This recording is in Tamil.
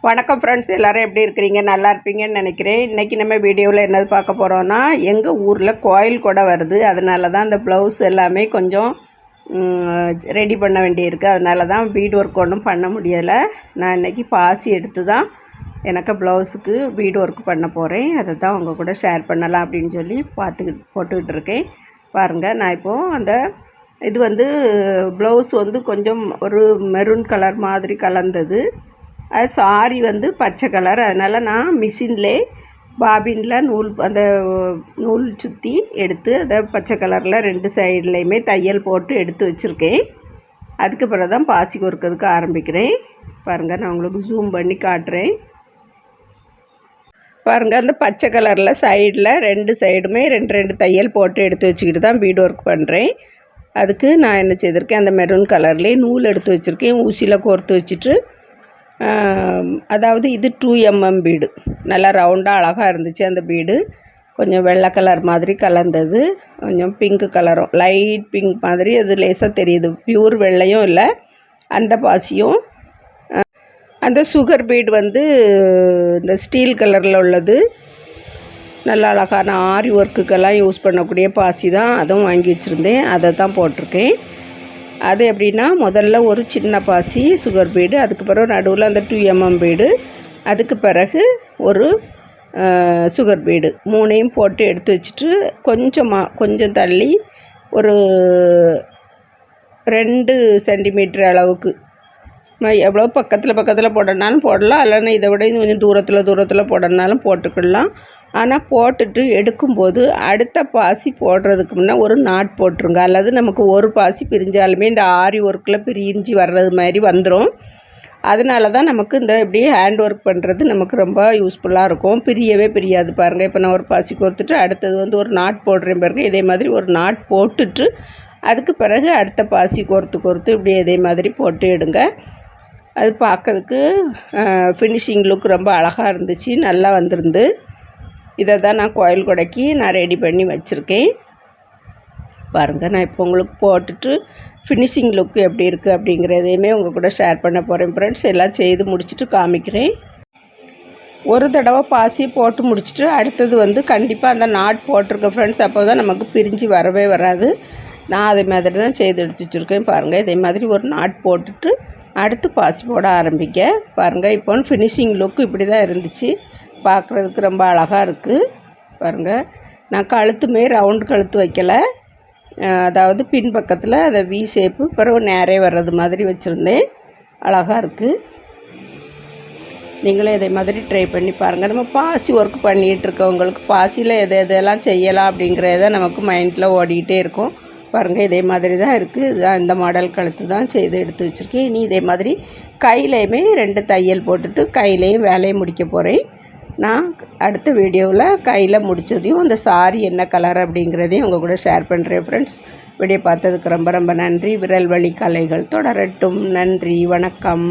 வணக்கம் ஃப்ரெண்ட்ஸ், எல்லோரும் எப்படி இருக்கிறீங்க? நல்லா இருப்பீங்கன்னு நினைக்கிறேன். இன்றைக்கி நம்ம வீடியோவில் என்னது பார்க்க போகிறோன்னா, எங்கள் ஊரில் கோயில் கூட வருது. அதனால தான் இந்த ப்ளவுஸ் எல்லாமே கொஞ்சம் ரெடி பண்ண வேண்டியிருக்கு. அதனால தான் பீட் ஒர்க் ஒன்றும் பண்ண முடியலை. நான் இன்றைக்கி பாசி எடுத்து தான் எனக்கு ப்ளவுஸுக்கு பீட் ஒர்க் பண்ண போகிறேன். அதை தான் உங்கள் கூட ஷேர் பண்ணலாம் அப்படின்னு சொல்லி போட்டுக்கிட்டு இருக்கேன். பாருங்கள், நான் இப்போது அந்த இது ப்ளவுஸ் கொஞ்சம் ஒரு மெரூன் கலர் மாதிரி கலந்தது. அது சாரி பச்சை கலர். அதனால் நான் மிஷின்லே பாபினில் அந்த நூல் சுற்றி எடுத்து அதை பச்சை கலரில் 2 சைட்லேயுமே தையல் போட்டு எடுத்து வச்சுருக்கேன். அதுக்கு பிறகு தான் பாசி கொறுக்கிறதுக்கு ஆரம்பிக்கிறேன். பாருங்கள், நான் உங்களுக்கு ஜூம் பண்ணி காட்டுறேன். பாருங்கள், அந்த பச்சை கலரில் சைடில் 2 சைடுமே 2 தையல் போட்டு எடுத்து வச்சுக்கிட்டு தான் பீட் ஒர்க் பண்ணுறேன். அதுக்கு நான் என்ன செய்திருக்கேன், அந்த மெரூன் கலர்லேயே நூல் எடுத்து வச்சுருக்கேன். ஊசியில் கோர்த்து வச்சுட்டு, அதாவது இது 2mm பீடு. நல்லா ரவுண்டாக அழகாக இருந்துச்சு. அந்த பீடு கொஞ்சம் வெள்ளை கலர் மாதிரி கலந்தது, கொஞ்சம் பிங்க் கலரும், லைட் பிங்க் மாதிரி. அது லேசாக தெரியுது, பியூர் வெள்ளையும் இல்லை. அந்த பாசியும் அந்த சுகர் பீடு இந்த ஸ்டீல் கலரில் உள்ளது. நல்ல அழகான ஆரி ஒர்க்குக்கெல்லாம் யூஸ் பண்ணக்கூடிய பாசி தான். அதுவும் வாங்கி வச்சுருந்தேன், அதை தான் போட்டிருக்கேன். அது எப்படின்னா, முதல்ல ஒரு சின்ன பாசி சுகர் பீடு, அதுக்கு பிறகு நடுவில் அந்த 2mm பீடு, அதுக்கு பிறகு ஒரு சுகர் பீடு, 3ஐயும் போட்டு எடுத்து வச்சுட்டு கொஞ்சம் தள்ளி ஒரு 2 சென்டிமீட்டர் அளவுக்கு, எவ்வளோ பக்கத்தில் போடனாலும் போடலாம், இல்லைன்னா இதை விட கொஞ்சம் தூரத்தில் போடனாலும் போட்டுக்கிடலாம். ஆனால் போட்டுட்டு எடுக்கும்போது அடுத்த பாசி போடுறதுக்கு முன்னே ஒரு நாட் போட்டுருங்க. அல்லது நமக்கு ஒரு பாசி பிரிஞ்சாலுமே இந்த ஆரி ஒர்க்கில் பிரிஞ்சு வர்றது மாதிரி வந்துடும். அதனால தான் நமக்கு இந்த இப்படி ஹேண்ட் ஒர்க் பண்ணுறது நமக்கு ரொம்ப யூஸ்ஃபுல்லாக இருக்கும். பிரியவே பிரியாது. பாருங்கள், இப்போ நான் ஒரு பாசி கோர்த்துட்டு அடுத்தது ஒரு நாட் போடுறேன் பாருங்கள். இதே மாதிரி ஒரு நாட் போட்டுட்டு அதுக்கு பிறகு அடுத்த பாசி கோர்த்து இப்படி இதே மாதிரி போட்டு எடுங்க. அது பார்க்கறதுக்கு ஃபினிஷிங் லுக் ரொம்ப அழகாக இருந்துச்சு, நல்லா வந்திருந்து. இதை தான் நான் கோயில் கொடைக்கு நான் ரெடி பண்ணி வச்சுருக்கேன். பாருங்கள், நான் இப்போ உங்களுக்கு போட்டுட்டு ஃபினிஷிங் லுக்கு எப்படி இருக்குது அப்படிங்கிறதையுமே உங்கள் கூட ஷேர் பண்ண போகிறேன் ஃப்ரெண்ட்ஸ். எல்லாம் செய்து முடிச்சுட்டு காமிக்கிறேன். ஒரு தடவை பாசி போட்டு முடிச்சுட்டு அடுத்தது கண்டிப்பாக அந்த நாட் போட்டிருக்கேன் ஃப்ரெண்ட்ஸ். அப்போ தான் நமக்கு பிரிஞ்சு வரவே வராது. நான் அதே மாதிரி தான் செய்து எடுத்து வச்சுருக்கேன். பாருங்கள், இதே மாதிரி ஒரு நாட் போட்டுட்டு அடுத்து பாசி போட ஆரம்பிக்க. பாருங்கள், இப்போ ஃபினிஷிங் லுக்கு இப்படி தான் இருந்துச்சு. பார்க்குறதுக்கு ரொம்ப அழகாக இருக்குது. பாருங்கள், நான் கழுத்துமே ரவுண்டு கழுத்து வைக்கலை. அதாவது பின் பக்கத்தில் அதை வி ஷேப்பு பிறகு நேரே வர்றது மாதிரி வச்சுருந்தேன். அழகாக இருக்குது. நீங்களே இதே மாதிரி ட்ரை பண்ணி பாருங்கள். நம்ம பாசி ஒர்க் பண்ணிகிட்ருக்கவங்களுக்கு பாசியில் எதெல்லாம் செய்யலாம் அப்படிங்கிறத நமக்கு மைண்டில் ஓடிக்கிட்டே இருக்கும். பாருங்கள், இதே மாதிரி தான் இருக்குது. இதுதான் இந்த மாடல் கழுத்து தான் செய்து எடுத்து வச்சுருக்கேன். இனி இதே மாதிரி கையிலையுமே 2 தையல் போட்டுட்டு கையிலையும் வேலையை முடிக்க போகிறேன். நான் அடுத்த வீடியோவில் கையில் முடித்ததையும் அந்த சாரி என்ன கலர் அப்படிங்கிறதையும் உங்கள் கூட ஷேர் பண்ணுறேன் ஃப்ரெண்ட்ஸ். வீடியோ பார்த்ததுக்கு ரொம்ப ரொம்ப நன்றி. விரல் வழி கலைகள் தொடரட்டும். நன்றி, வணக்கம்.